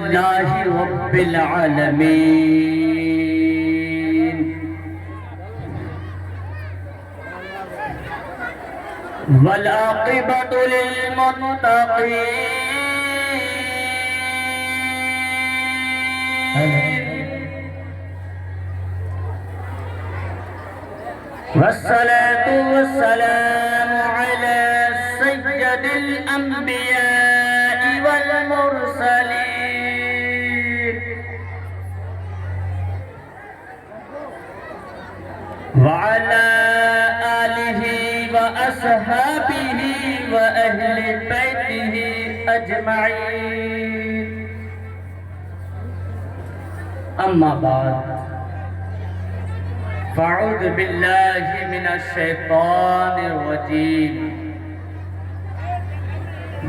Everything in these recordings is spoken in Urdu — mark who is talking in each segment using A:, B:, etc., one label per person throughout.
A: لله رب العالمين والعاقبة للمتقين والصلاة والسلام على سيد الأنبياء والمرسلين وعلى آله وأصحابه وأهل بيته أجمعين أما بعد فأعوذ بالله من الشيطان الرجيم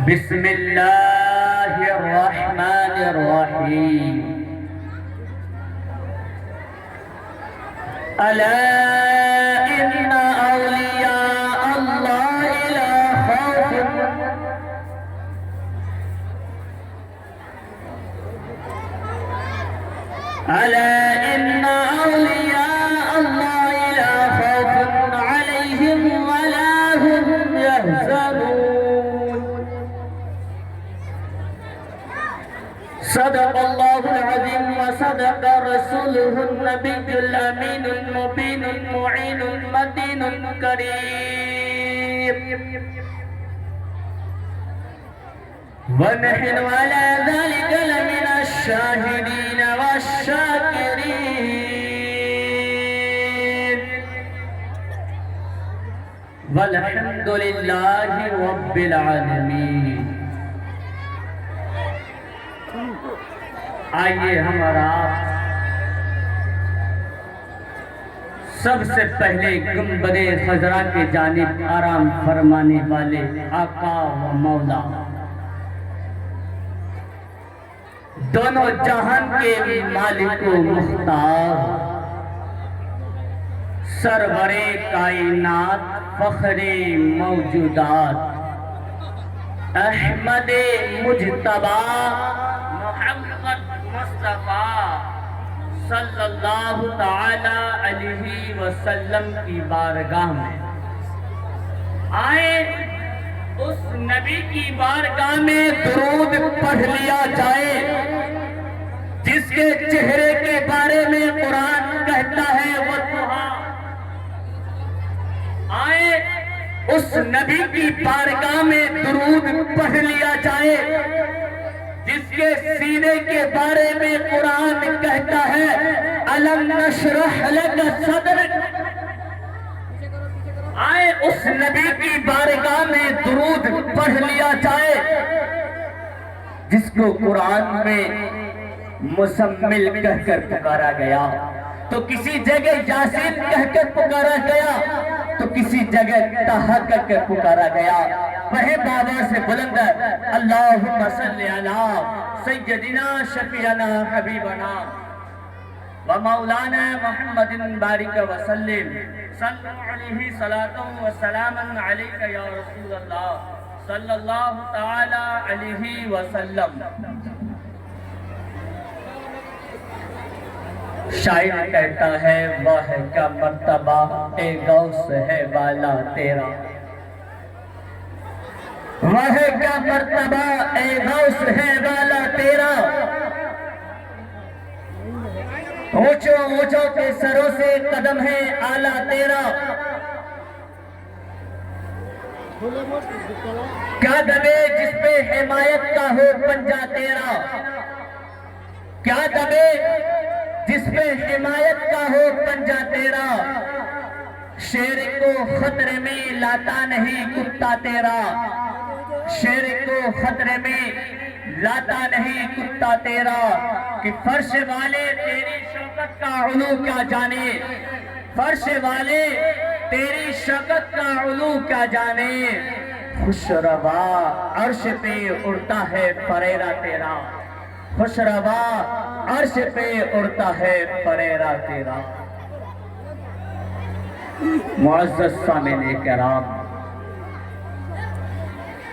A: بسم الله الرحمن الرحيم ألا إن أولياء الله لا خوف ألا إن أولياء الله لا خوف عليهم ولا هم يحزنون صدق الله العظيم وصدق رسوله النبي الأمين المبين المعين المتين الكريم ونحن على ذلك لمن الشاهدين والشاكرين والحمد لله رب العالمین۔ آئیے ہمارا سب سے پہلے گنبد خضرا کے جانب آرام فرمانے والے آقا و مولا، دونوں جہان کے مالک و مختار، سرور کائنات فخر موجودات، احمد مجتبی محمد مصطفیٰ صلی اللہ تعالی علیہ وسلم کی بارگاہ میں آئے، اس نبی کی بارگاہ میں درود پڑھ لیا جائے جس کے چہرے کے بارے میں قرآن کہتا ہے وَالضُّحَىٰ۔ آئے اس نبی کی بارگاہ میں درود پڑھ لیا جائے جس کے سینے کے بارے میں قرآن کہتا ہے أَلَمْ نَشْرَحْ لَكَ صَدْرَكَ۔ آئے اس نبی کی بارگاہ میں درود پڑھ لیا جائے جس کو قرآن میں مزمل کہہ کر پکارا گیا، تو کسی جگہ یاسین کہہ کر پکارا گیا، تو کسی جگہ طٰہٰ کہہ کر پکارا گیا۔ وہی بابا سے بلند ہے اللہم صلی علی سیدنا شفیعنا حبیبنا ومولانا محمد بارک وسلم صلی علیہ صلاۃ و سلام علیک یا رسول اللہ صلی اللہ تعالی علیہ وسلم۔ شاعر کہتا ہے واہ کا مرتبہ اے غوث ہے والا تیرا، واہ کا مرتبہ اے غوث ہے والا تیرا، اونچوں اونچوں کے سروں سے قدم ہے آلہ تیرا، کیا دبے جس پہ حمایت کا ہو پنجہ تیرا، کیا دبے جس پہ حمایت کا ہو پنجہ تیرا، شیر کو خطرے میں لاتا نہیں کتا تیرا، شیر کو خطرے میں لاتا نہیں کتا تیرا، کہ فرش والے تیری شوکت کا علو کیا جانے، فرش والے تیری شوکت کا علو کیا جانے، خوش روا عرش پہ اڑتا ہے فریرہ تیرا، خوش روا عرش پہ اڑتا ہے فریرہ تیرا۔ معزز سامعین کرام،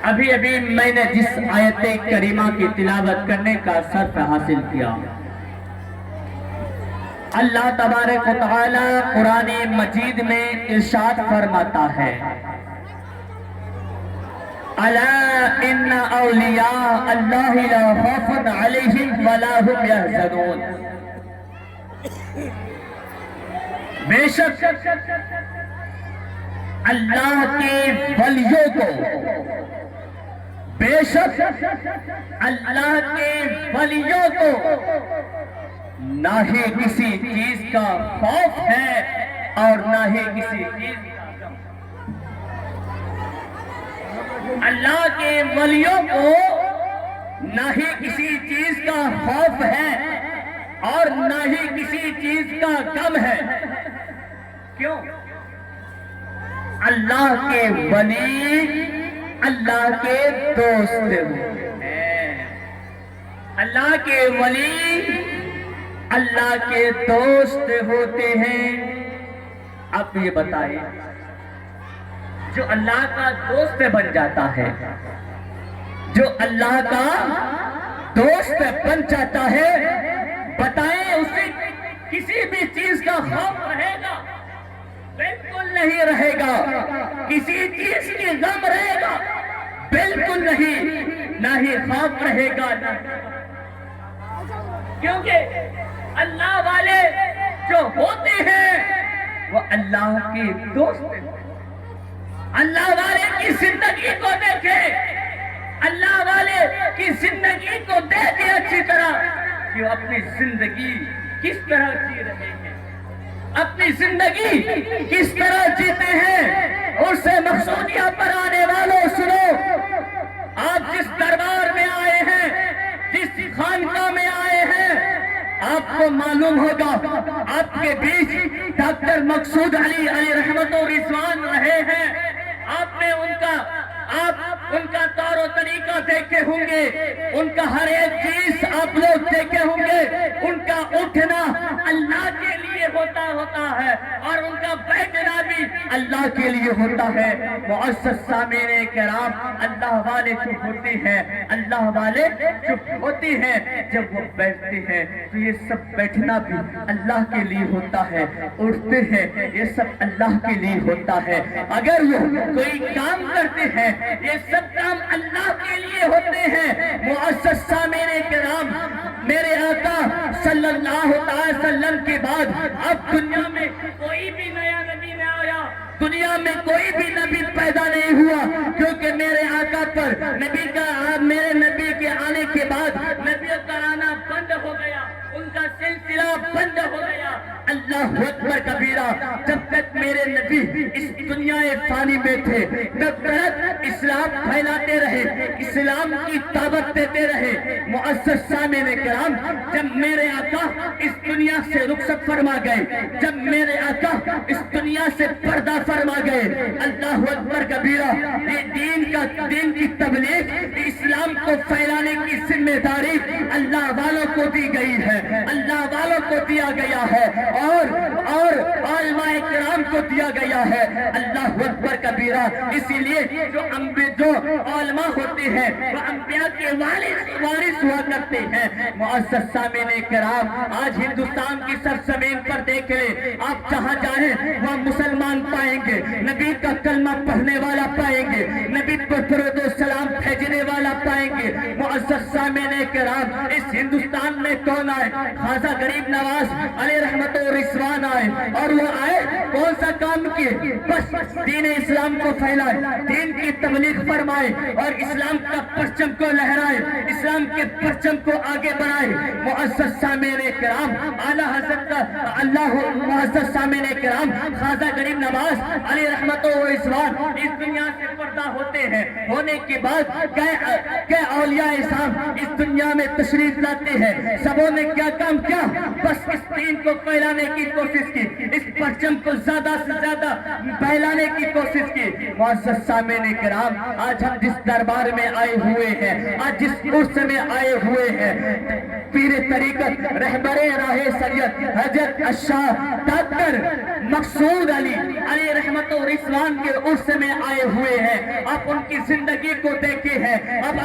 A: ابھی ابھی میں نے جس آیت کریمہ کی تلاوت کرنے کا شرف حاصل کیا، اللہ تبارک و تعالی قرآن مجید میں ارشاد فرماتا ہے، الا ان اولیاء اللہ لا خوف علیہم ولا هم یحزنون۔ بے شک اللہ کے ولیوں کو، بے شک اللہ کے ولیوں کو نہ ہی کسی چیز کا خوف ہے اور نہ ہی کسی چیز کا غم۔ اللہ کے ولیوں کو نہ ہی کسی چیز کا خوف ہے اور نہ ہی کسی چیز کا غم ہے۔ کیوں؟ اللہ کے ولی اللہ کے دوست ہوتے ہیں، اللہ کے ولی اللہ کے دوست ہوتے ہیں۔ اب یہ بتائیں، جو اللہ کا دوست بن جاتا ہے، جو اللہ کا دوست بن جاتا ہے، بتائیں اسے کسی بھی چیز کا خوف رہے گا؟ بالکل نہیں رہے گا۔ کسی چیز کی غم رہے گا؟ بالکل نہیں، نہ ہی خوف رہے گا۔ کیونکہ اللہ والے جو ہوتے ہیں وہ اللہ کے دوست ہیں۔ اللہ والے کی زندگی کو دیکھیں، اللہ والے کی زندگی کو دیکھیں اچھی طرح کہ وہ اپنی زندگی کس طرح جی رہے ہیں، اپنی زندگی کس طرح جیتے ہیں۔ اور سے مقصودیہ پر آنے والوں سنو، آپ جس دربار میں آئے ہیں، جس خانقاہ میں آئے ہیں، آپ کو معلوم ہوگا آپ کے بیچ ڈاکٹر مقصود علی رحمت و رضوان رہے ہیں۔ آپ نے ان کا طور و طریقہ دیکھے ہوں گے، ان کا ہر ایک چیز آپ لوگ دیکھے ہوں گے۔ ان کا اٹھنا اللہ کے لیے ہوتا ہے اور ان کا بیٹھنا بھی اللہ کے لیے ہوتا ہے۔ معزز سامعین کرام، اللہ والے چپ ہوتے ہیں، اللہ والے چپ ہوتے ہیں۔ جب وہ بیٹھتے ہیں تو یہ سب بیٹھنا بھی اللہ کے لیے ہوتا ہے، اٹھتے ہیں یہ سب اللہ کے لیے ہوتا ہے۔ اگر وہ کوئی کام کرتے ہیں یہ سب کام اللہ کے لیے ہوتے ہیں۔ معزز سامعین کرام، میرے آقا صلی اللہ علیہ وسلم کے بعد اب دنیا میں کوئی بھی نیا نبی نہ آیا، دنیا میں کوئی بھی نبی پیدا نہیں ہوا، کیونکہ میرے آقا پر میرے نبی کے آنے کے بعد نبیوں کا آنا بند ہو گیا، ان کا سلسلہ بند ہو گیا۔ اللہ اکبر کبیرہ، جب تک میرے نبی اس دنیا فانی میں تھے تب تک اسلام پھیلاتے رہے، اسلام کی دعوت دیتے رہے۔ معزز سامعین کرام، جب میرے آقا اس دنیا سے رخصت فرما گئے، جب میرے آقا اس دنیا سے پردہ فرما گئے، اللہ اکبر کبیرہ، یہ دین کی تبلیغ، اسلام کو پھیلانے کی ذمہ داری اللہ والوں کو دی گئی ہے، اللہ والوں کو دیا گیا ہے اور علماء کرام کو دیا گیا ہے۔ اللہ اکبر کبیرہ، اسی لیے جو علماء ہوتے ہیں وہ انبیاء کے وارث ہوا کرتے ہیں۔ معزز سامعین کرام، آج ہندوستان کی سرزمین پر دیکھ لیں، آپ جہاں جائیں وہاں مسلمان پائیں گے، نبی کا کلمہ پڑھنے والا پائیں گے، نبی پر درود و سلام بھیجنے والا پائیں گے۔ معزز سامعین کرام، اس ہندوستان میں کون آئے؟ خواجہ غریب نواز علیہ رحمت و رضوان آئے، اور وہ آئے کون سا کام کیے؟ بس دین اسلام کو پھیلائے، دین کی تبلیغ فرمائے اور اسلام کا پرچم کو لہرائے، اسلام کے پرچم کو آگے بڑھائے۔ معزز سامعین کرام، اعلیٰ حضرت کا معزز سامعین کرام، خواجہ غریب نواز علیہ رحمت و رضوان اس دنیا سے پردہ ہوتے ہیں، ہونے کے بعد کہ اولیاء اعظام اس دنیا میں تشریف لاتے ہیں۔ سبوں نے کیا کام کیا؟ بس اس دین کو پھیلانے کی کوشش کی، اس پرچم کو زیادہ سے زیادہ پھیلانے کی کوشش کی۔ معزز سامعین کرام، آج ہم جس دربار میں آئے ہوئے ہیں، آج جس عرس میں آئے ہوئے ہیں، پیر طریقت رہبر راہ سید حضرت الشاہ ڈاکٹر مقصود علی رحمت و رضوان کے عرس میں آئے ہوئے ہیں۔ آپ ان کی زندگی کو دیکھے ہیں، اب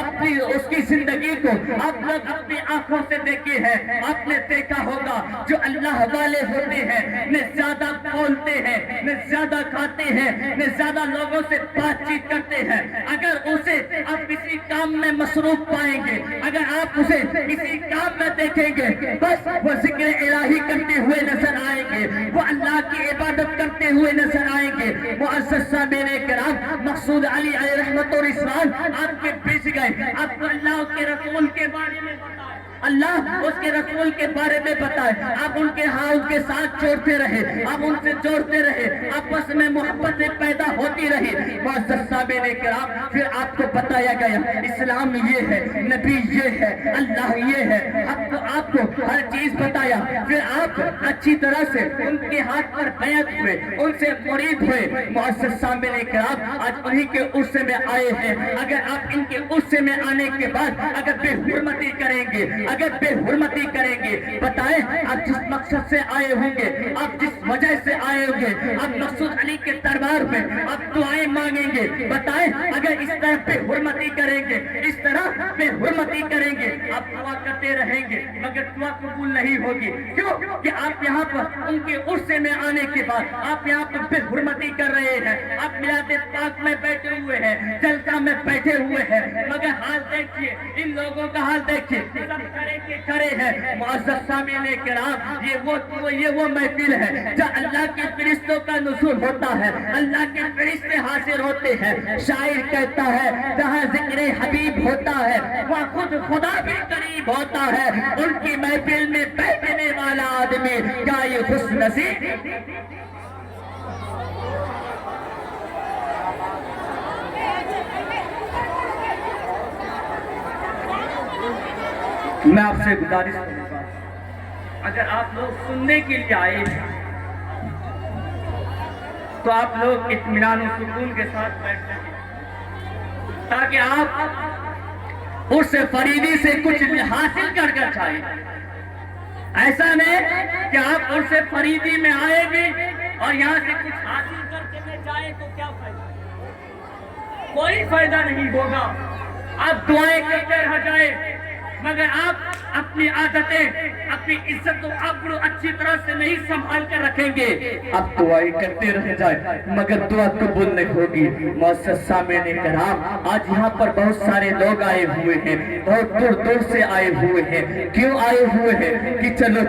A: اس کی زندگی کو آپ لوگ اپنی آنکھوں سے دیکھے ہیں۔ آپ نے دیکھا ہوگا جو اللہ والے ہوتے ہیں نہ زیادہ بولتے ہیں، نہ زیادہ کھاتے ہیں، نہ زیادہ لوگوں سے بات چیت کرتے ہیں۔ اگر اسے آپ کسی کام میں مصروف پائیں گے، اگر آپ اسے کسی کام میں دیکھیں گے، بس وہ ذکر الہی کرتے ہوئے نظر آئیں گے، وہ اللہ کی عبادت کرتے ہوئے نظر آئیں گے۔ معزز سامعین کرام، مقصود علی رحمت و رضوان آپ کے بیچ گئے، آپ کو اللہ کے رسول کے بارے میں بتائے، اللہ اس کے رسول کے بارے میں بتائے، آپ ان کے حال کے ساتھ جوڑتے رہے، آپ ان سے جوڑتے رہے، آپس میں محبت پیدا ہوتی رہی۔ معزز سامعین کرام، پھر آپ کو بتایا گیا اسلام یہ ہے، نبی یہ ہے، اللہ یہ ہے، آپ کو ہر چیز بتایا۔ پھر آپ اچھی طرح سے ان کے ہاتھ پر بیعت ہوئے، ان سے مرید ہوئے۔ معزز سامعین کرام، آج انہی کے عرصے میں آئے ہیں۔ اگر آپ ان کے عرصے میں آنے کے بعد اگر بے حرمتی کریں گے، اگر بے حرمتی کریں گے، بتائیں آپ جس مقصد سے آئے ہوں گے، آپ جس وجہ سے آئے ہوں گے، آپ مقصود علی کے دربار میں آپ دعائیں مانگیں گے، بتائیں اگر اس طرح بے حرمتی کریں گے، اس طرح بے حرمتی کریں گے، آپ دعا کرتے رہیں گے مگر دعا قبول نہیں ہوگی۔ کیوں کہ آپ یہاں پر ان کے عرصے میں آنے کے بعد آپ یہاں پر بے حرمتی کر رہے ہیں، آپ میلاد پاک میں بیٹھے ہوئے ہیں، جلسہ میں بیٹھے ہوئے ہیں، مگر حال دیکھیے، ان لوگوں کا حال دیکھیے، سب کرے کے کرے ہیں۔ معزز سامعین کرام، یہ وہ محفل ہے جہاں اللہ کے فرشتوں کا نزول ہوتا ہے، اللہ کے فرشتے حاضر ہوتے ہیں۔ شاعر کہتا ہے جہاں ذکر حبیب ہوتا ہے وہاں خود خدا بھی قریب ہوتا ہے، ان کی محفل میں بیٹھنے والا آدمی کیا یہ خوش نصیب؟ میں آپ سے گزارش کروں گا، اگر آپ لوگ سننے کے لیے آئے ہیں تو آپ لوگ اطمینان و سکون کے ساتھ بیٹھ جائیں تاکہ آپ اس فریدی سے کچھ حاصل کر جائیں۔ ایسا نہیں کہ آپ اس فریدی میں آئے گے اور یہاں سے کچھ حاصل کر کے میں جائیں تو کیا فائدہ؟ کوئی فائدہ نہیں ہوگا۔ آپ دعائیں کرتے رہ جائیں مگر آپ اپنی عادتیں، اپنی عزت و آبرو اچھی طرح سے نہیں سنبھال کر رکھیں گے، آپ دعائیں کرتے رہ جائیں مگر دعا قبول نہیں ہوگی۔ معزز سامعین کرام، آج یہاں پر بہت سارے لوگ آئے ہوئے ہیں، بہت دور دور سے آئے ہوئے ہیں۔ کیوں آئے ہوئے ہیں کہ چلو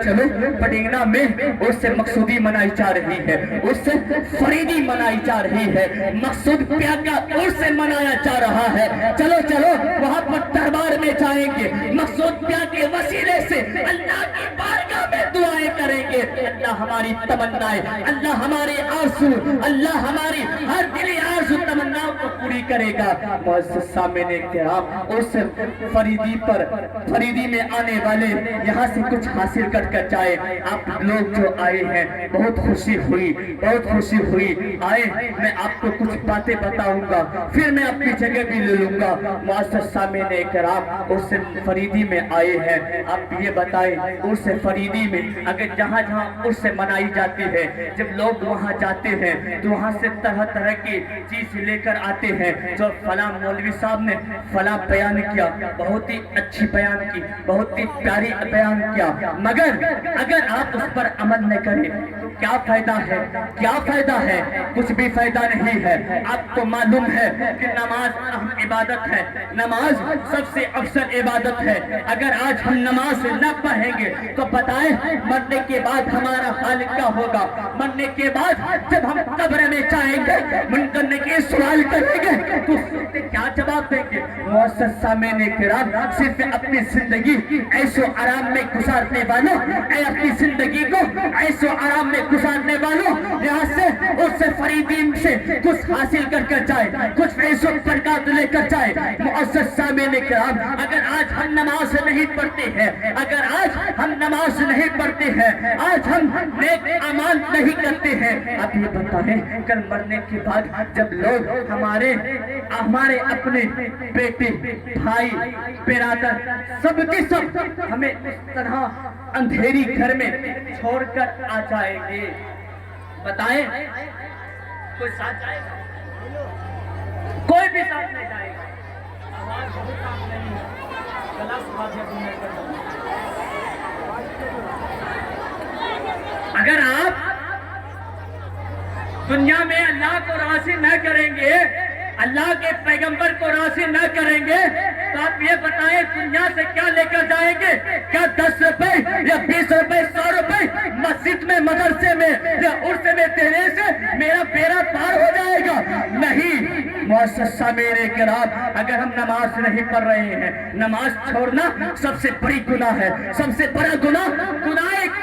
A: پٹینگنا میں اس سے مقصودی منائی جا رہی ہے، اس سے فریدی منائی جا رہی ہے، مقصود پیا کا عرس سے منایا جا رہا ہے۔ چلو وہاں پر دربار میں جائیں گے، مقصود پیا کے وسیلے سے اللہ کی بارگاہ میں دعائیں کریں گے۔ اللہ ہماری تمنائیں، اللہ ہماری آرزو، اللہ ہماری ہر دلی آرزو تمناؤں کو پوری کرے گا۔ معزز سامعین کرام، اس فریدی میں آنے والے یہاں سے کچھ حاصل کر جائے۔ آپ لوگ جو آئے ہیں بہت خوشی ہوئی، آئے میں آپ کو کچھ باتیں بتاؤں گا، پھر میں اپنی جگہ بھی لے لوں گا۔ معزز سامعین کرام، اس فریدی میں آئے ہیں، آپ یہ بتائیں عرس فریدی میں اگر جہاں عرس منائی جاتی ہے، جب لوگ وہاں جاتے ہیں تو وہاں سے طرح کی چیز لے کر آتے ہیں، جو فلاں مولوی صاحب نے فلاں بیان کیا، بہت ہی اچھی بیان کی، بہت ہی پیاری بیان کیا، مگر اگر آپ اس پر عمل نہ کریں تو کیا فائدہ ہے؟ کچھ بھی فائدہ نہیں ہے۔ آپ کو معلوم ہے کہ نماز اہم عبادت ہے، نماز سب سے افضل عبادت ہے۔ اگر آج ہم نماز نہ پڑھیں گے تو بتائیں مرنے کے بعد ہمارا حال کیا ہوگا؟ مرنے کے بعد جب ہم قبر میں جائیں گے، منکر نکیر سوال کریں گے تو کیا جواب دیں گے؟ معزز سامعین کرام، صرف اپنی زندگی عیش و آرام میں گزارنے والوں، اپنی زندگی کو عیش و آرام میں گزارنے والوں، یہاں سے اس فریدین سے کچھ حاصل کر جائے، کچھ فیض و برکات لے کر جائے۔ معزز سامعین کرام، اگر آج ہم نماز نہیں پڑھتے ہیں، اگر آج ہم نماز نہیں پڑھتے ہیں، آج ہم نیک اعمال نہیں کرتے ہیں، آپ یہ بتائیں کل مرنے کے بعد جب لوگ ہمارے اپنے بیٹے، بھائی، برادر سب کے سب ہمیں اس طرح اندھیری گھر میں چھوڑ کر آ جائیں گے، بتائیں کوئی ساتھ جائے گا؟ کوئی بھی ساتھ نہیں جائے گا۔ آواز بہت ساتھ نہیں ہے، گلا ساتھ ہے۔ اگر آپ دنیا میں اللہ کو راضی نہ کریں گے، اللہ کے پیغمبر کو راضی نہ کریں گے، تو آپ یہ بتائیں دنیا سے کیا لے کر جائیں گے؟ کیا 10 روپے یا 20 روپے 100 روپے مسجد میں، مدرسے میں یا عرس میں دینے سے میرا بیڑا پار ہو جائے گا؟ نہیں معزز سامعین کرام، اگر ہم نماز نہیں پڑھ رہے ہیں، نماز چھوڑنا سب سے بڑی گناہ ہے، سب سے بڑا گناہ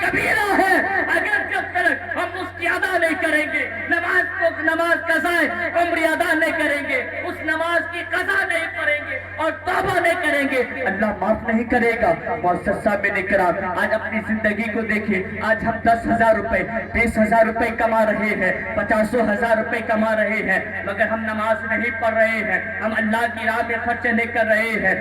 A: کبیرہ ہے۔ اگر جب تک ہم اس کی ادا نہیں کریں گے، نماز قضا عمر ادا نہیں کریں گے، اس نماز کی قضا نہیں پڑھیں گے اور توبہ نہیں کریں گے، اللہ معاف نہیں کرے گا۔ معزز سامعین کرام، آج اپنی زندگی کو دیکھیں، آج ہم 10,000 روپے 20,000 روپے کما رہے ہیں، 50,000 روپے کما رہے ہیں، مگر ہم نماز نہیں پڑھ رہے ہیں، ہم اللہ کی راہ میں خرچ نہیں کر رہے ہیں،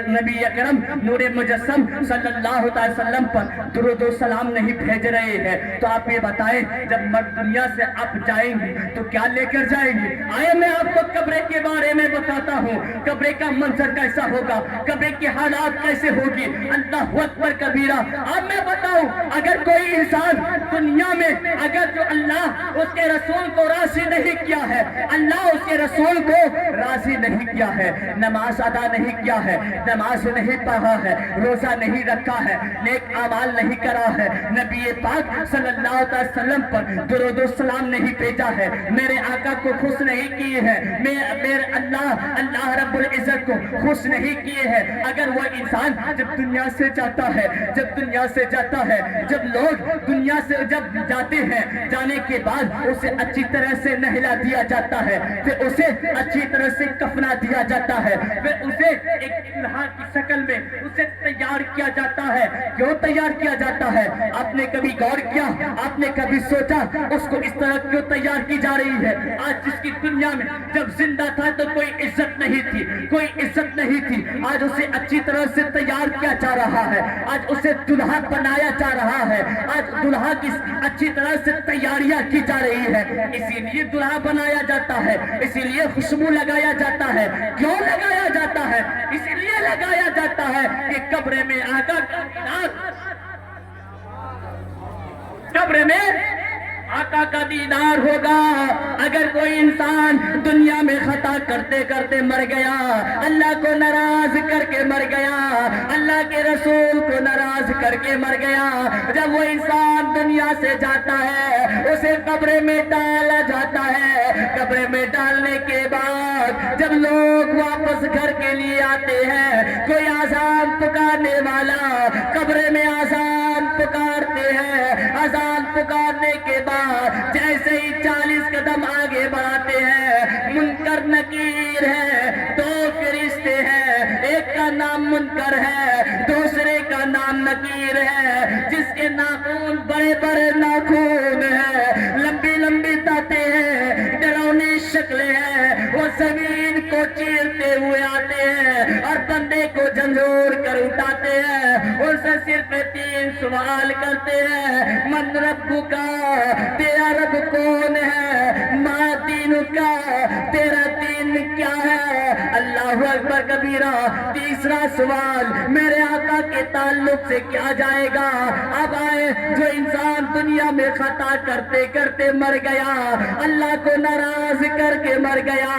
A: نبی اکرم نور مجسم صلی اللہ علیہ وسلم پر درود و سلام نہیں بھیج رہے ہیں، تو آپ یہ بتائیں جب دنیا سے آپ جائیں گے تو کیا لے کر جائیں گے؟ آئے میں آپ کو قبر کے بارے میں بتاتا ہوں، قبر کا منظر کیسا ہوگا، قبر کی حالات کیسے ہوگی، اللہ اکبر کبیرہ۔ اب میں بتاؤں، اگر کوئی انسان دنیا میں اگر جو اللہ اس کے رسول کو راضی نہیں کیا ہے، اللہ اس کے رسول کو راضی نہیں کیا ہے، نماز ادا نہیں کیا ہے، نماز نہیں پڑھا ہے، روزہ نہیں رکھا ہے، نیک اعمال نہیں کرا ہے، نبی پاک صلی اللہ علیہ وسلم پر درود و سلام نہیں بھیجا ہے، میرے آقا کو خوش نہیں کیے ہیں، میرے اللہ رب العزت کو خوش نہیں کیے ہیں، اگر وہ انسان جب دنیا سے جاتا ہے، جب لوگ دنیا سے جب جاتے ہیں، جانے کے بعد اسے اچھی طرح سے نہلا دیا جاتا ہے، پھر اسے اچھی طرح سے کفنا دیا جاتا ہے، پھر اسے ایک دلہا کی شکل میں اسے تیار کیا جاتا ہے۔ کیوں تیار کیا جاتا ہے؟ آپ نے کبھی غور کیا؟ آپ نے کبھی سوچا اس کو اس طرح کیوں تیار کی جا رہی ہے؟ آج جس کی دنیا میں جب زندہ تھا تو کوئی عزت نہیں تھی، آج اسے اچھی طرح سے تیار کیا جا رہا ہے، آج اسے دلہا بنایا جا رہا ہے، آج دلہا کی اچھی طرح سے تیاریاں کی جا رہی ہے، اسی لیے دلہا بنایا جاتا ہے، اسی لیے خوشبو لگایا جاتا ہے۔ کیوں لگایا جاتا ہے؟ اسی لیے لگایا جاتا ہے کہ قبر میں آقا کا دیدار ہوگا۔ اگر کوئی انسان دنیا میں خطا کرتے کرتے مر گیا، اللہ کو ناراض کر کے مر گیا، اللہ کے رسول کو ناراض کر کے مر گیا، جب وہ انسان دنیا سے جاتا ہے اسے قبر میں ڈالا جاتا ہے۔ قبر میں ڈالنے کے بعد جب لوگ واپس گھر کے لیے آتے ہیں، کوئی آذان پکارنے والا قبر میں آذان پکارتے ہیں، آذان پکارنے کے بعد جیسے ہی 40 قدم آگے بڑھاتے ہیں، منکر نکیر ہے، دو فرشتے ہیں، ایک کا نام منکر ہے، دوسرے کا نام نکیر ہے، جس کے ناخن بڑے بڑے ناخن ہیں، لمبی لمبی دانتیں ہیں، ڈراؤنی شکلیں ہیں، وہ زمین کو چیرتے ہوئے آتے ہیں اور بندے کو جھنجھوڑ کر اٹھاتے ہیں، ان سے صرف 3 سوال کرتے ہیں: من ربو کا، تیرا رب کون ہے؟ ما دینو کا، تیرا دین کیا ہے؟ اللہ اکبر کبیرہ۔ تیسرا سوال میرے آقا کے تعلق سے کیا جائے گا؟ اب آئے جو انسان دنیا میں خطا کرتے کرتے مر گیا، اللہ کو ناراض کر کے مر گیا،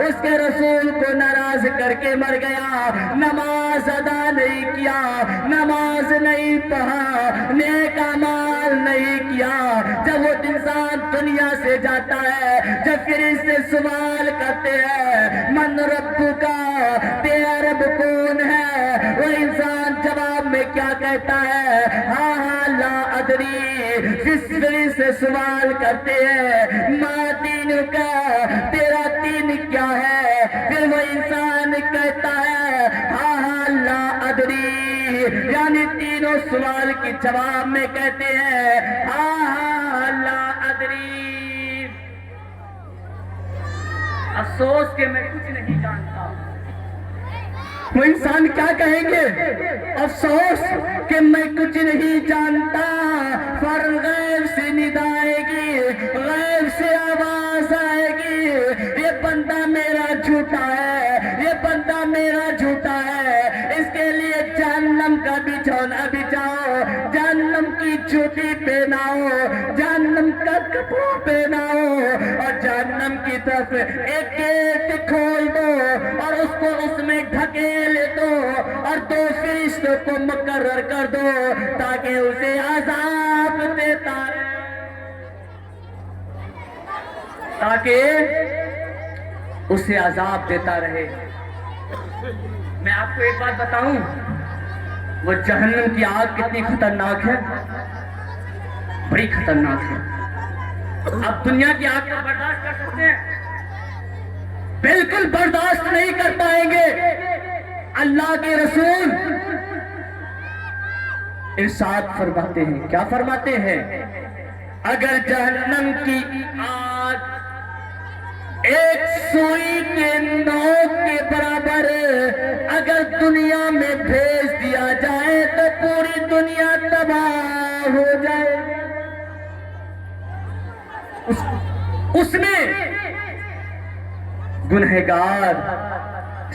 A: اس کے رسول کو ناراض کر کے مر گیا، نماز ادا نہیں کیا، نماز نہیں پڑھا، نیک اعمال نہیں کیا، جب وہ انسان دنیا سے جاتا ہے، جب پھر اس سے سوال کرتے ہیں من رب کا، تیرا رب کون ہے، وہ انسان جواب میں کیا کہتا ہے؟ ہاں ہاں لا ادری۔ پھر سے سوال کرتے ہیں ما دین کا، تیرا دین کیا ہے؟ پھر وہ انسان کہتا ہے ہاں ہاں لا ادری، یعنی تینوں سوال کی جواب میں کہتے ہیں ہاں لا ادری، افسوس کہ میں کچھ نہیں جانتا۔ وہ انسان کیا کہیں گے؟ افسوس کہ میں کچھ نہیں جانتا۔ فوراً غیب سے ندا آئے گی، غیب سے آواز آئے گی، یہ بندہ میرا جھوٹا ہے، یہ بندہ میرا جھوٹا ہے، اس کے لیے جہنم کا بچھونا بچھاؤ، جہنم کی چوٹی پہناؤ، جہنم کا کپڑا پہناؤ، اور جہنم کی طرف ایک گیٹ کھول دو اور اس کو اس میں ڈھکیل دو اور 2 فرشتوں کو مقرر کر دو تاکہ اسے عذاب دیتا رہے، تاکہ اسے عذاب دیتا رہے۔ میں آپ کو ایک بات بتاؤں، وہ جہنم کی آگ کتنی خطرناک ہے، بڑی خطرناک ہے۔ اب دنیا کی آگ کو برداشت کر سکتے ہیں؟ بالکل برداشت نہیں کر پائیں گے۔ اللہ کے رسول ارشاد فرماتے ہیں، کیا فرماتے ہیں؟ اگر جہنم کی آگ ایک سوئی کے نوک کے برابر اگر دنیا میں بھیج دیا جائے تو پوری دنیا تباہ ہو جائے۔ اس میں گنہگار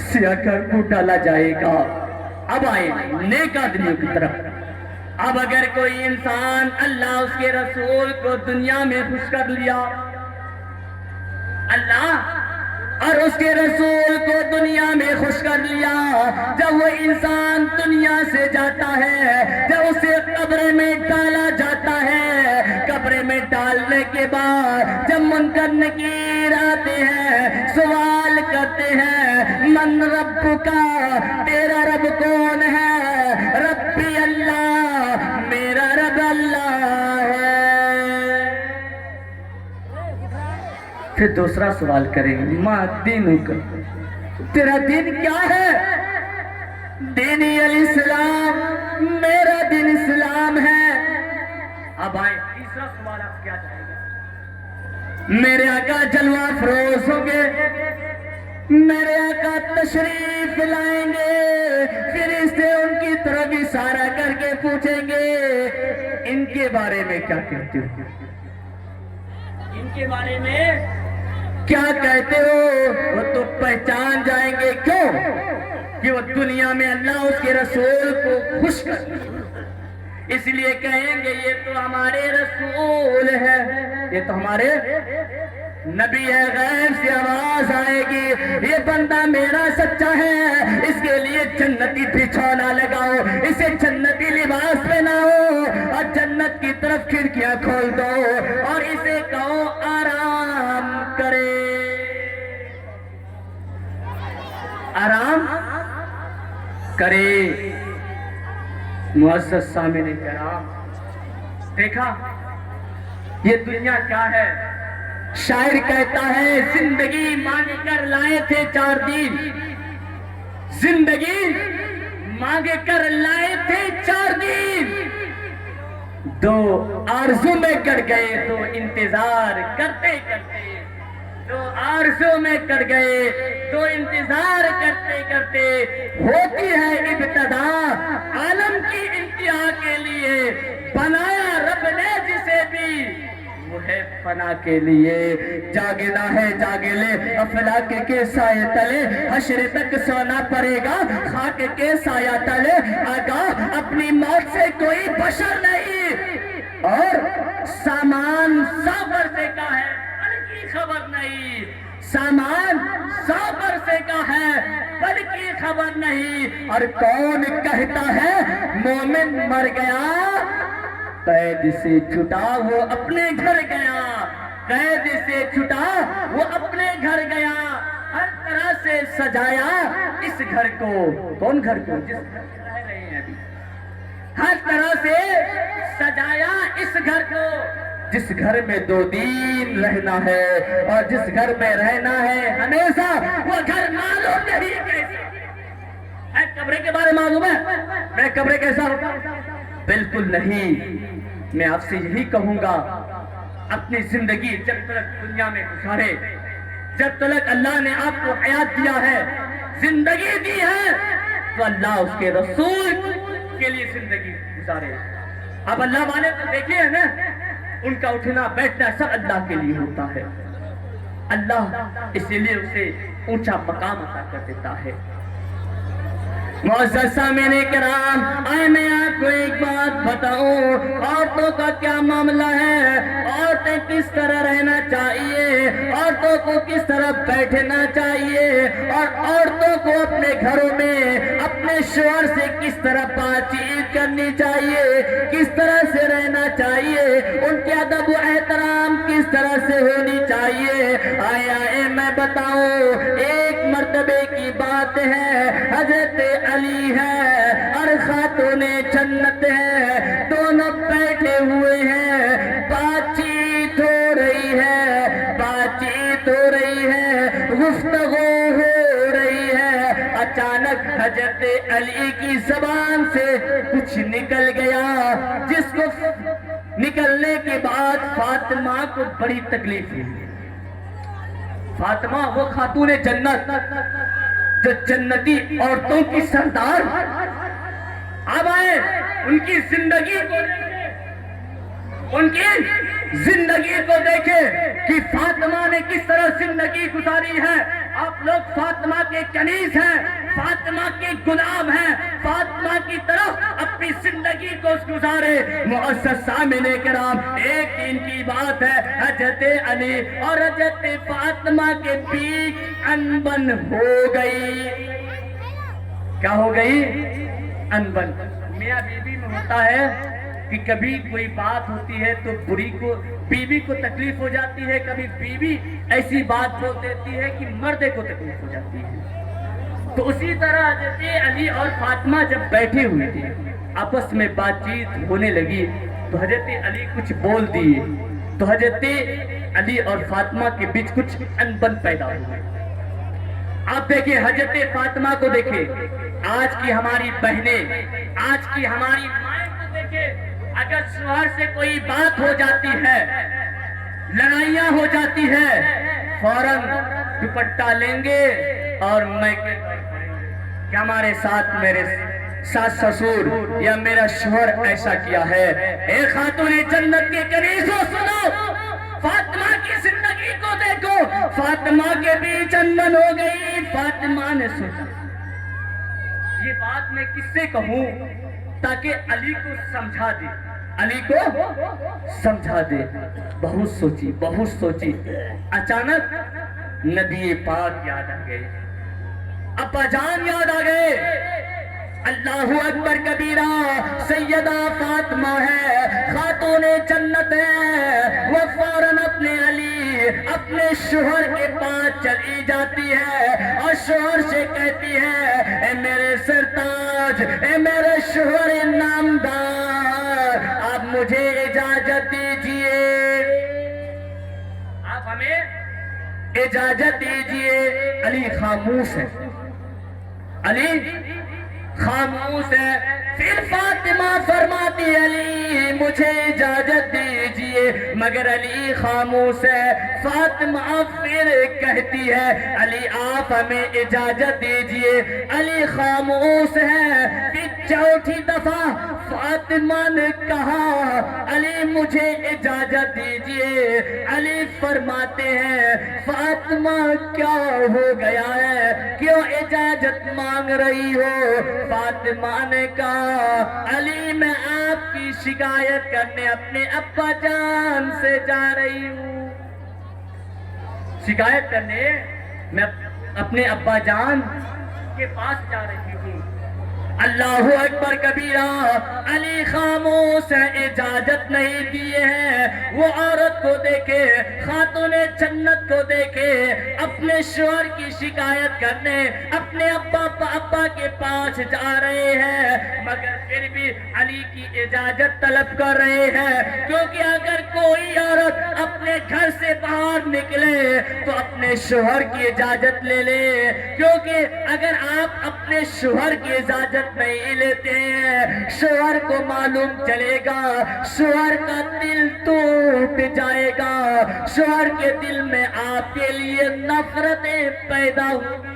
A: سیاہ کر کو ڈالا جائے گا۔ اب آئے نیک آدمیوں کی طرف۔ اب اگر کوئی انسان اللہ اس کے رسول کو دنیا میں خوش کر لیا، اللہ اور اس کے رسول کو دنیا میں خوش کر لیا، جب وہ انسان دنیا سے جاتا ہے، جب اسے قبر میں ڈالا جاتا ہے، قبر میں ڈالنے کے بعد جب منکر نکیر آتے ہیں، سوال کرتے ہیں من رب کا، تیرا رب کون ہے؟ ربی اللہ، میرا رب اللہ ہے۔ پھر دوسرا سوال کریں گے ماں دینوں کا، تیرا دین کیا ہے؟ دینی الاسلام، میرا دین اسلام ہے۔ اب آئے تیسرا سوال آپ کیا جائے گا؟ میرے آقا جلوہ فروز ہوں گے، میرے آقا تشریف لائیں گے، پھر اس سے ان کی طرف اشارہ کر کے پوچھیں گے ان کے بارے میں کیا کہتے ہو؟ ان کے بارے میں کیا کہتے ہو؟ وہ تو پہچان جائیں گے، کیوں کہ وہ دنیا میں اللہ اس کے رسول کو خوش کرتے ہیں، اس لیے کہیں گے یہ تو ہمارے رسول ہے، یہ تو ہمارے نبی ہے۔ غیب سے آواز آئے گی یہ بندہ میرا سچا ہے، اس کے لیے جنتی بچھونا لگاؤ، اسے جنتی لباس پہناؤ اور جنت کی طرف کھڑکیاں کھول دو اور اسے کہو آرام کرے، آرام کرے۔ معزز سامعین کرام، دیکھا یہ دنیا کیا ہے؟ شاعر کہتا ہے زندگی مانگ کر لائے تھے 4 دن، زندگی مانگ کر لائے تھے 4 دن، 2 آرزو میں کٹ گئے، 2 انتظار کرتے کرتے، 2 آرزو میں کٹ گئے، 2 انتظار کرتے کرتے ہوتی ہے ابتدا عالم کی انتہا کے لیے، بنایا رب نے جسے بھی وہ ہے فنا کے لیے، جاگنا ہے جاگ لے افلاک کے سائے تلے، حشر تک سونا پڑے گا خاک کے سایہ تلے، آگاہ اپنی موت سے کوئی بشر نہیں، اور سامان 100 برسے کا ہے پل کی خبر نہیں، سامان 100 برسے کا ہے پل کی خبر نہیں، اور کون کہتا ہے مومن مر گیا؟ قید سے چھٹا وہ اپنے گھر گیا، قید سے چھٹا وہ اپنے گھر گیا، ہر طرح سے سجایا اس گھر کو، کون گھر کو؟ جس گھر میں رہ رہے ہیں ابھی، ہر طرح سے سجایا اس گھر کو، جس گھر میں 2 دن رہنا ہے اور جس گھر میں رہنا ہے ہمیشہ، وہ گھر معلوم نہیں کیسا ہے۔ قبر کے بارے معلوم ہے؟ میں قبر کیسا ہوتا بالکل نہیں. میں آپ سے یہی کہوں گا اپنی زندگی جب تک دنیا میں گزارے, جب تک اللہ نے آپ کو حیات دیا ہے, زندگی دی ہے, تو اللہ اس کے رسول کے لیے زندگی گزارے. اب اللہ والے تو دیکھے ہیں نا, ان کا اٹھنا بیٹھنا سب اللہ کے لیے ہوتا ہے. اللہ اسی لیے اسے اونچا مقام عطا کر دیتا ہے. معزز سامعین کرام, آئے میں آپ کو ایک بات بتاؤں, عورتوں کا کیا معاملہ ہے, عورتیں کس طرح رہنا چاہیے, عورتوں کو کس طرح بیٹھنا چاہیے, اور عورتوں کو اپنے گھروں میں اپنے شوہر سے کس طرح بات چیت کرنی چاہیے, کس طرح سے رہنا چاہیے, ان کے ادب و احترام کس طرح سے ہونی چاہیے. آئے میں بتاؤں, ایک مرتبے کی بات ہے, حضرت علی ہے اور خاتون جنت ہے, دونوں بیٹھے ہوئے ہیں, بات چیت ہو رہی ہے, بات چیت ہو رہی ہے, گفتگو ہو رہی ہے. اچانک حضرت علی کی زبان سے کچھ نکل گیا, جس کو نکلنے کے بعد فاطمہ کو بڑی تکلیف ہوئی. فاطمہ وہ خاتون جنت جو جنتی عورتوں کی سردار, اب آئے ان کی زندگی کو دیکھیں, ان کی زندگی کو دیکھیں کہ فاطمہ نے کس طرح زندگی گزاری ہے. آپ لوگ فاطمہ کے کنیز ہیں, فاطمہ کے غلام ہیں, فاطمہ کی طرف اپنی زندگی کو گزارے. معزز سامعین کرام, ایک دن کی بات ہے, حضرت علی اور حضرت فاطمہ کے بیچ انبن ہو گئی. کیا ہو گئی؟ انبن. میاں بیوی میں ہوتا ہے کہ کبھی کوئی بات ہوتی ہے تو بیوی کو تکلیف ہو جاتی ہے, کبھی بیوی ایسی بات بول دیتی ہے کہ مرد کو تکلیف ہو جاتی ہے. تو اسی طرح حضرت علی اور فاطمہ جب بیٹھے ہوئے تھے, آپس میں بات چیت ہونے لگی, تو حضرت علی کچھ بول دیے, تو حضرت علی اور فاطمہ کے بیچ کچھ انبن پیدا ہوئی. آپ دیکھیں حضرت فاطمہ کو دیکھیں, آج کی ہماری بہنیں, آج کی ہماری مائیں کو دیکھیں, اگر شوہر سے کوئی بات ہو جاتی ہے, لڑائیاں ہو جاتی ہے, فوراً دوپٹہ لیں گے اور کہ ہمارے ساتھ میرے ساس سسور یا میرا شوہر ایسا کیا ہے. اے خاتون جنت کے کنیزوں سنو, فاطمہ کی زندگی کو دیکھو, فاطمہ کے بیچ انبن ہو گئی. فاطمہ نے سوچا یہ بات میں کس سے کہوں تاکہ علی کو سمجھا دے, علی کو سمجھا دے. بہت سوچی, بہت سوچی, اچانک نبی پاک یاد آ گئے, ابا جان یاد آ گئے. اللہ اکبر کبیرہ, سیدہ فاطمہ ہے, خاتون جنت ہے, وہ فوراً اپنے علی, اپنے شوہر کے پاس چلی جاتی ہے اور شوہر سے کہتی ہے, اے میرے سرتاج, اے میرے شوہر نامدار, آپ مجھے اجازت دیجئے, آپ ہمیں اجازت دیجئے. علی خاموش ہے, علی خاموش ہے. پھر فاطمہ فرماتی علی مجھے اجازت دیجئے, مگر علی خاموش ہے. فاطمہ پھر کہتی ہے علی آپ ہمیں اجازت دیجئے. علی خاموش ہے. پھر چوتھی دفعہ فاطمہ نے کہا علی مجھے اجازت دیجئے. علی فرماتے ہیں فاطمہ کیا ہو گیا ہے, کیوں اجازت مانگ رہی ہو؟ فاطمہ نے کہا علی میں آپ کی شکایت کرنے اپنے ابا جان سے جا رہی ہوں, شکایت کرنے میں اپنے ابا جان کے پاس جا رہی ہوں. اللہ اکبر کبیرہ. علی خاموش سے اجازت نہیں دیے ہیں. وہ عورت کو دیکھے, خاتون جنت کو دیکھے, اپنے شوہر کی شکایت کرنے اپنے ابا کے پاس جا رہے ہیں, مگر پھر بھی علی کی اجازت طلب کر رہے ہیں. کیونکہ اگر کوئی عورت اپنے گھر سے باہر نکلے تو اپنے شوہر کی اجازت لے لے, کیونکہ اگر آپ اپنے شوہر کی اجازت نہیں لیتے ہیں, شوہر کو معلوم چلے گا, شوہر کا دل ٹوٹ جائے گا, شوہر کے دل میں آپ کے لیے نفرتیں پیدا ہوگی.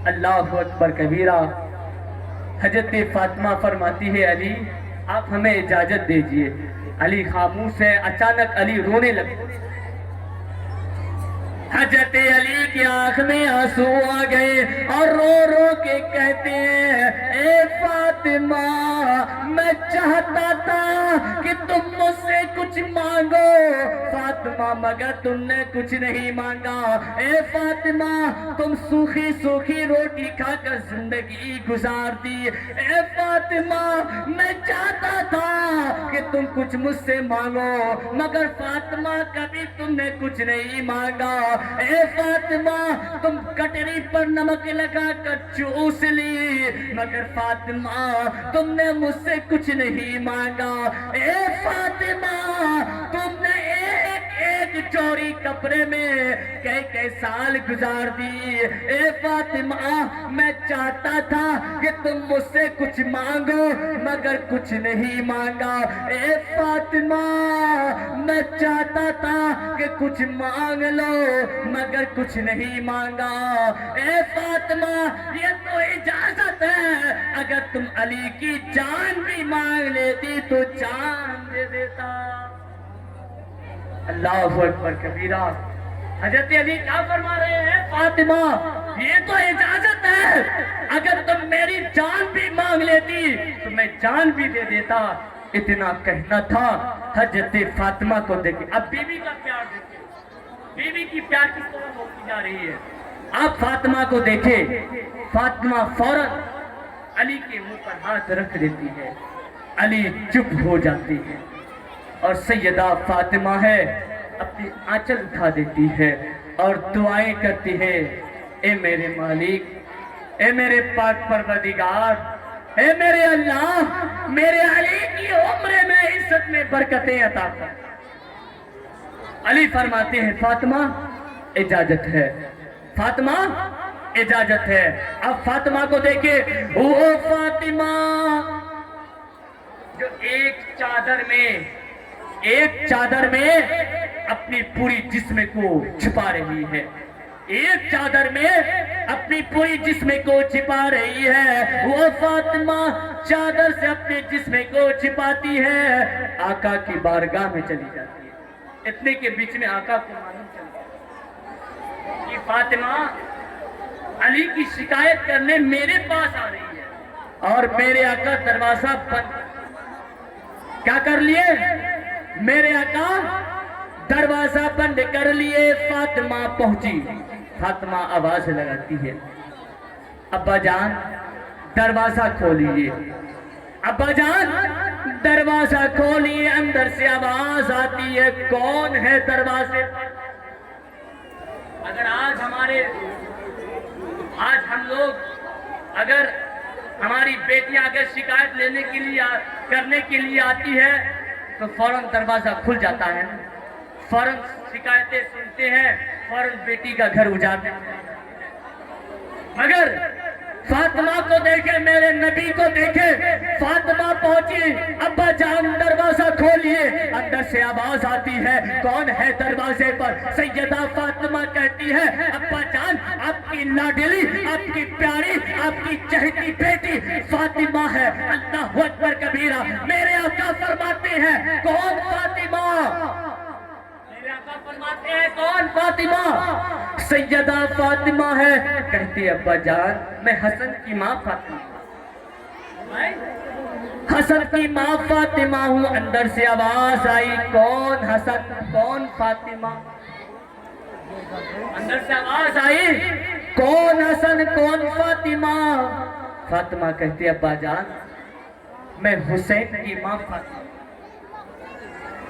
A: اللہ اکبر کبیرہ. حضرت فاطمہ فرماتی ہے, علی آپ ہمیں اجازت دیجئے. علی خاموش ہے. اچانک علی رونے لگے. حضرت علی کی آنکھ میں آنسو آ گئے اور رو رو کے کہتے ہیں, اے فاطمہ میں چاہتا تھا کہ تم مجھ سے کچھ مانگو فاطمہ, مگر تم نے کچھ نہیں مانگا. اے فاطمہ تم سوکھی سوکھی روٹی کھا کر زندگی گزار دی. اے فاطمہ میں چاہتا تھا کہ تم کچھ مجھ سے مانگو, مگر فاطمہ کبھی تم نے کچھ نہیں مانگا. اے فاطمہ تم کٹری پر نمک لگا کر چوس لی, مگر فاطمہ تم نے مجھ سے کچھ نہیں مانگا. اے فاطمہ تم نے ایک چوری کپڑے میں کئی سال گزار دی. اے فاطمہ میں چاہتا تھا کہ تم مجھ سے کچھ مانگو مگر کچھ نہیں مانگا. اے فاطمہ میں چاہتا تھا کہ کچھ مانگ لو مگر کچھ نہیں مانگا. اے فاطمہ یہ تو اجازت ہے, اگر تم علی کی جان بھی مانگ لیتی تو جان دے دیتا. اللہ اکبر کبیرہ. حضرت علی کیا فرما رہے ہیں, فاطمہ یہ تو اجازت ہے, اگر تم میری جان بھی مانگ لیتی تو میں جان بھی دے دیتا. اتنا کہنا تھا. حضرت فاطمہ کو دیکھیں, اب بیوی کا پیار دیکھیں, بیوی کی پیار کس طرح ہوتی جا رہی ہے. آپ فاطمہ کو دیکھیں, فاطمہ فوراً علی کے منہ پر ہاتھ رکھ دیتی ہے. علی چپ ہو جاتی ہے اور سیدہ فاطمہ ہے اپنی آنچل اٹھا دیتی ہے اور دعائیں کرتی ہے, اے میرے مالک, اے میرے پاک پروردگار, اے میرے اللہ, میرے علی کی عمر میں عزت میں برکتیں عطا کر. علی فرماتے ہیں, فاطمہ اجازت ہے, فاطمہ اجازت ہے. اب فاطمہ کو دیکھیں, وہ فاطمہ جو ایک چادر میں اپنی پوری جسم کو چھپا رہی ہے, ایک چادر میں اپنی پوری جسم کو چھپا رہی ہے. وہ فاطمہ چادر سے اپنے جسم کو چھپاتی ہے, آقا کی بارگاہ میں چلی جاتی ہے. اتنے کے بیچ میں آقا کو معلوم چلتا کہ فاطمہ علی کی شکایت کرنے میرے پاس آ رہی ہے اور میرے آقا دروازہ بند کیا کر لیے, میرے آقا دروازہ بند کر لیے. فاطمہ پہنچی, فاطمہ آواز لگاتی ہے, ابا جان دروازہ کھولیے, ابا جان دروازہ کھولیے. اندر سے آواز آتی ہے, کون ہے دروازے پر. اگر آج ہم لوگ اگر ہماری بیٹیاں اگر شکایت کرنے کے لیے آتی ہے تو فوراً دروازہ کھل جاتا ہے, فوراً شکایتیں سنتے ہیں, فوراً بیٹی کا گھر اجاڑتے ہیں. مگر فاطمہ کو دیکھے, میرے نبی کو دیکھے, فاطمہ پہنچی, ابا جان دروازہ کھولیے. اندر سے آواز آتی ہے, کون ہے دروازے پر. سیدہ فاطمہ کہتی ہے, ابا جان آپ کی لاڈلی, آپ کی پیاری, آپ کی چہیتی بیٹی فاطمہ ہے. اللہ اکبر کبیرہ. میرے آقا فرماتے ہیں, کون فاطمہ, میرے آقا فرماتے ہیں کون فاطمہ. سیدہ فاطمہ ہے. کہتی ابا جان میں حسن کی ماں فاطمہ, حسن کی ماں فاطمہ ہوں. اندر سے آواز آئی, کون حسن, کون فاطمہ. اندر سے آواز آئی, کون حسن, کون فاطمہ. فاطمہ کہتی ابا جان میں حسین کی ماں فاطمہ،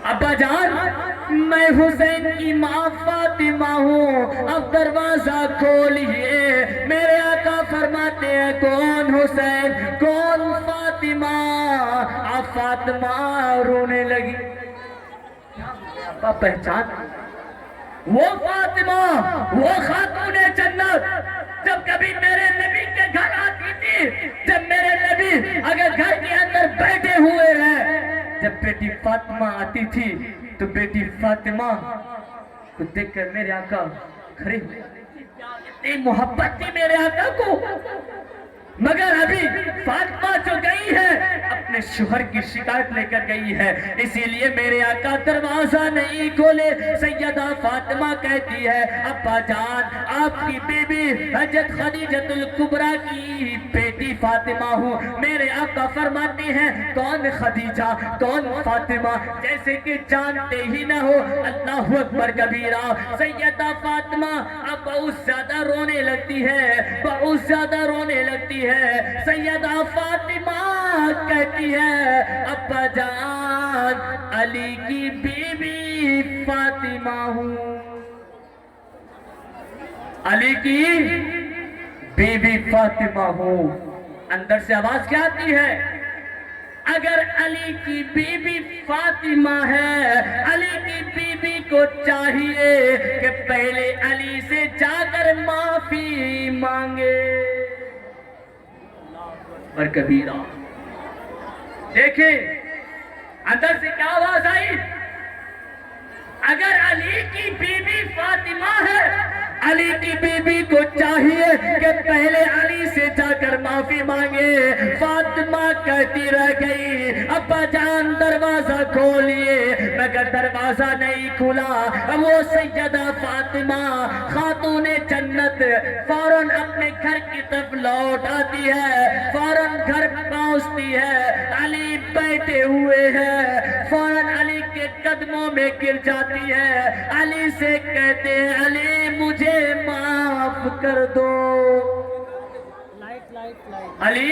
A: ابا جان میں حسین کی ماں فاطمہ ہوں، اب دروازہ کھولیے۔ میرے آقا فرماتے ہیں کون حسین کون فاطمہ؟ اب فاطمہ رونے لگی، ابا پہچان وہ فاطمہ، وہ خاتون جنت جب کبھی میرے نبی کے گھر آتی تھی، جب میرے نبی اگر گھر کے اندر بیٹھے ہوئے ہیں، جب بیٹی فاطمہ آتی تھی تو بیٹی فاطمہ کو دیکھ کر میرے آقا کھڑے ہوئے، اتنی محبت تھی میرے آقا کو۔ مگر ابھی فاطمہ جو گئی ہے اپنے شوہر کی شکایت لے کر گئی ہے، اسی لیے میرے آقا دروازہ نہیں کھولے۔ سیدہ فاطمہ کہتی ہے ابا جان آپ کی بیوی حضرت خدیجۃ الکبریٰ کی بیٹی فاطمہ ہوں۔ میرے آقا فرماتے ہیں کون خدیجہ کون فاطمہ، جیسے کہ جانتے ہی نہ ہو۔ اللہ اکبر کبیرہ۔ سیدہ فاطمہ اب بہت زیادہ رونے لگتی ہے، بہت زیادہ رونے لگتی ہے۔ سیدہ فاطمہ کہتی ہے ابا جان علی کی بیوی فاطمہ ہوں، علی کی بیوی فاطمہ ہوں۔ اندر سے آواز کیا آتی ہے؟ اگر علی کی بیوی فاطمہ ہے، علی کی بیوی کو چاہیے کہ پہلے علی سے جا کر معافی مانگے۔ اور کبیرہ دیکھیں اندر سے کیا آواز آئی؟ اگر علی کی بیوی فاطمہ ہے، علی کی بیوی کو چاہیے کہ پہلے علی سے جا کر معافی مانگے۔ فاطمہ کہتی رہ گئی ابا جان دروازہ کھولیے، مگر دروازہ نہیں کھلا۔ وہ سیدہ فاطمہ خاتون جنت فوراً اپنے گھر کی طرف لوٹ آتی ہے، فوراً گھر پہنچتی ہے، علی بیٹھے ہوئے ہیں، فوراً علی کے قدموں میں گر جاتی ہے، علی سے کہتے ہیں علی مجھے معاف کر دو، علی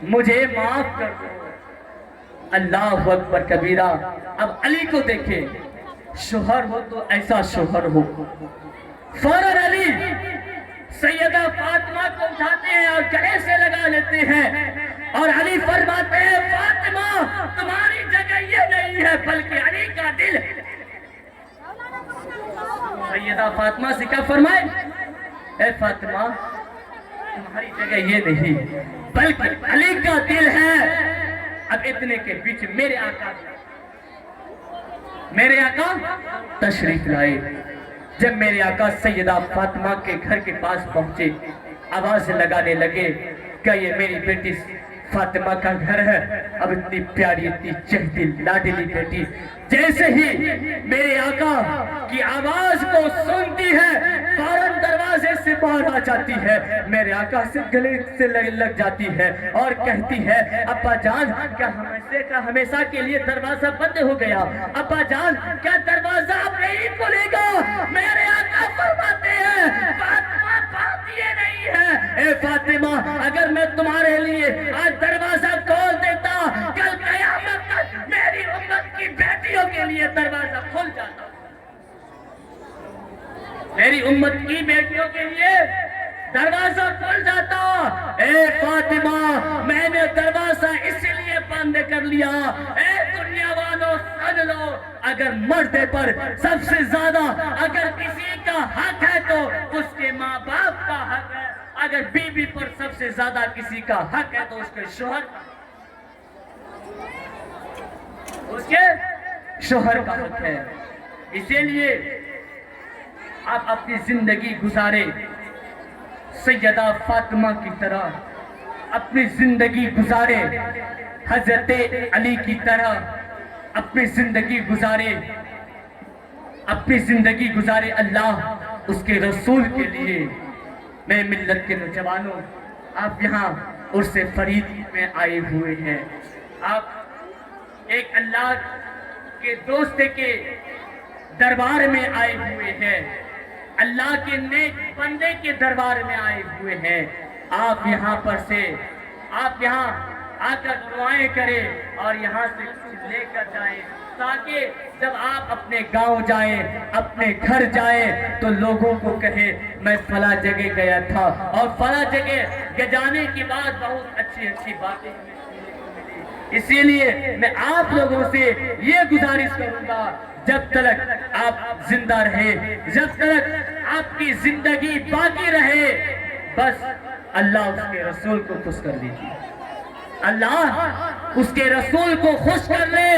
A: مجھے معاف کر دو۔ اللہ اکبر کبیرہ۔ اب علی کو دیکھیں، شوہر ہو تو ایسا شوہر ہو۔ فوراً علی سیدہ فاطمہ کو اٹھاتے ہیں اور گلے سے لگا لیتے ہیں، اور علی فرماتے ہیں فاطمہ تمہاری جگہ یہ نہیں ہے بلکہ علی کا دل ہے۔ سیدہ فاطمہ سے کیا فرمائے؟ اے فاطمہ تمہاری جگہ یہ نہیں بلکہ علی کا دل ہے۔ اب اتنے کے بیچ میرے آقا تشریف لائے۔ جب میرے آقا سیدہ فاطمہ کے گھر کے پاس پہنچے، آواز لگانے لگے کہ یہ میری بیٹی فاطمہ کا گھر ہے۔ اب اتنی پیاری اتنی چہتی لاڈلی بیٹی جیسے ہی میرے آقا کی آواز کو سنتی ہے فوراً دروازے سے باہر آ جاتی ہے، میرے آقا سے گلے سے لگ جاتی ہے اور کہتی ہے ابا جان کیا ہمیشہ کے لیے دروازہ بند ہو گیا؟ ابا جان کیا دروازہ اب نہیں کھلے گا؟ میرے آقا فرماتے ہیں فاطمہ بات یہ نہیں ہے، اے فاطمہ اگر میں تمہارے لیے آج دروازہ کھول دیتا کل قیامت تک میری امت کی بیٹیوں کے لیے دروازہ کھل جاتا، میری امت کی بیٹیوں کے لیے دروازہ کھل جاتا۔ اے فاطمہ میں نے دروازہ اس لیے بند کر لیا۔ اے دنیا والوں سن لو، اگر مرد پر سب سے زیادہ اگر کسی کا حق ہے تو اس کے ماں باپ کا حق ہے، اگر بیوی پر سب سے زیادہ کسی کا حق ہے تو اس کے شوہر کا حق ہے۔ اسی لیے آپ اپنی زندگی گزارے سیدہ فاطمہ کی طرح، اپنی زندگی گزارے حضرت علی کی طرح، اپنی زندگی گزارے اللہ اس کے رسول کے لیے۔ میں ملت کے نوجوانوں آپ یہاں عرس فرید میں آئے ہوئے ہیں، آپ ایک اللہ کے دوست کے دربار میں آئے ہوئے ہیں، اللہ کے نیک بندے کے دربار میں آئے ہوئے ہیں۔ آپ یہاں آ کر دعائیں کرے اور یہاں سے کچھ لے کر جائیں، تاکہ جب آپ اپنے گاؤں جائیں، اپنے گھر جائیں تو لوگوں کو کہے میں فلاں جگہ گیا تھا اور فلاں جگہ جانے کے بعد بہت اچھی اچھی باتیں ہمیں سننے کو ملی۔ اسی لیے میں آپ لوگوں سے یہ گزارش کروں گا، جب تک آپ زندہ رہے، جب تک آپ کی زندگی باقی رہے، بس اللہ اس کے رسول کو خوش کر دیجیے، اللہ اس کے رسول کو خوش کر لے،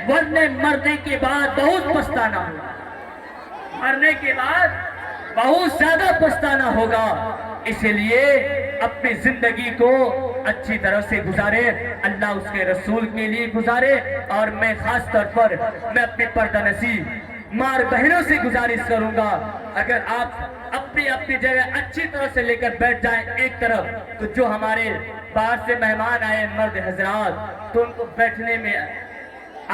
A: ورنہ مرنے کے بعد بہت پچھتانا ہوگا، مرنے کے بعد بہت زیادہ پچھتانا ہوگا۔ اسی لیے اپنی زندگی کو اچھی طرح سے گزارے، اللہ اس کے رسول کے لیے گزارے۔ اور میں خاص طور پر میں اپنے پردہ نشین ماں بہنوں سے گزارش کروں گا، اگر آپ اپنی اپنی جگہ اچھی طرح سے لے کر بیٹھ جائیں ایک طرف، تو جو ہمارے باہر سے مہمان آئے مرد حضرات، تو ان کو بیٹھنے میں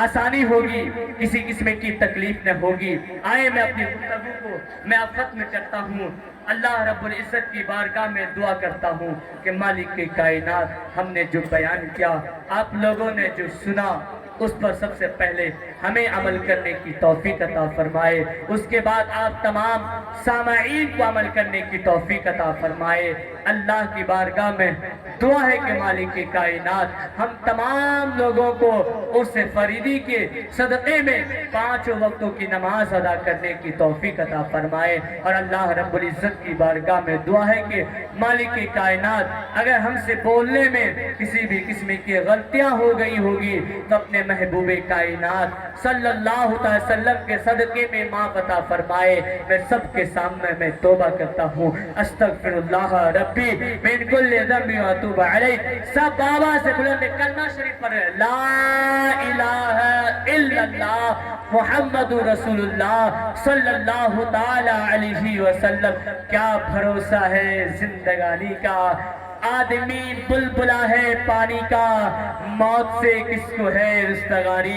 A: آسانی ہوگی، کسی قسم کی تکلیف نہ ہوگی۔ آئے میں اپنی گفتگو کو میں اب ختم کرتا ہوں۔ اللہ رب العزت کی بارگاہ میں دعا کرتا ہوں کہ مالک کی کائنات، ہم نے جو بیان کیا، آپ لوگوں نے جو سنا، اس پر سب سے پہلے ہمیں عمل کرنے کی توفیق عطا فرمائے، اس کے بعد آپ تمام سامعین کو عمل کرنے کی توفیق عطا فرمائے۔ اللہ کی بارگاہ میں دعا ہے کہ مالک کی کائنات ہم تمام لوگوں کو اس فریدی کے صدقے میں 5 وقتوں کی نماز ادا کرنے کی توفیق عطا فرمائے۔ اور اللہ رب العزت کی بارگاہ میں دعا ہے کہ مالک کی کائنات اگر ہم سے بولنے میں کسی بھی قسم کی غلطیاں ہو گئی ہوگی تو اپنے محبوب کائنات صلی اللہ علیہ وسلم کے صدقے میں معاف عطا فرمائے۔ میں سب کے سامنے میں توبہ کرتا ہوں، استغفر اللہ ربی من کل ذنب واتوب علیہ۔ سب بابا سے بلند کلمہ شریف پڑھ رہے، لا الہ الا اللہ محمد رسول اللہ صلی اللہ تعالی علیہ وسلم۔ کیا بھروسہ ہے زندگانی کا، آدمی بلبلا ہے پانی کا، موت سے کس کو ہے رستگاری۔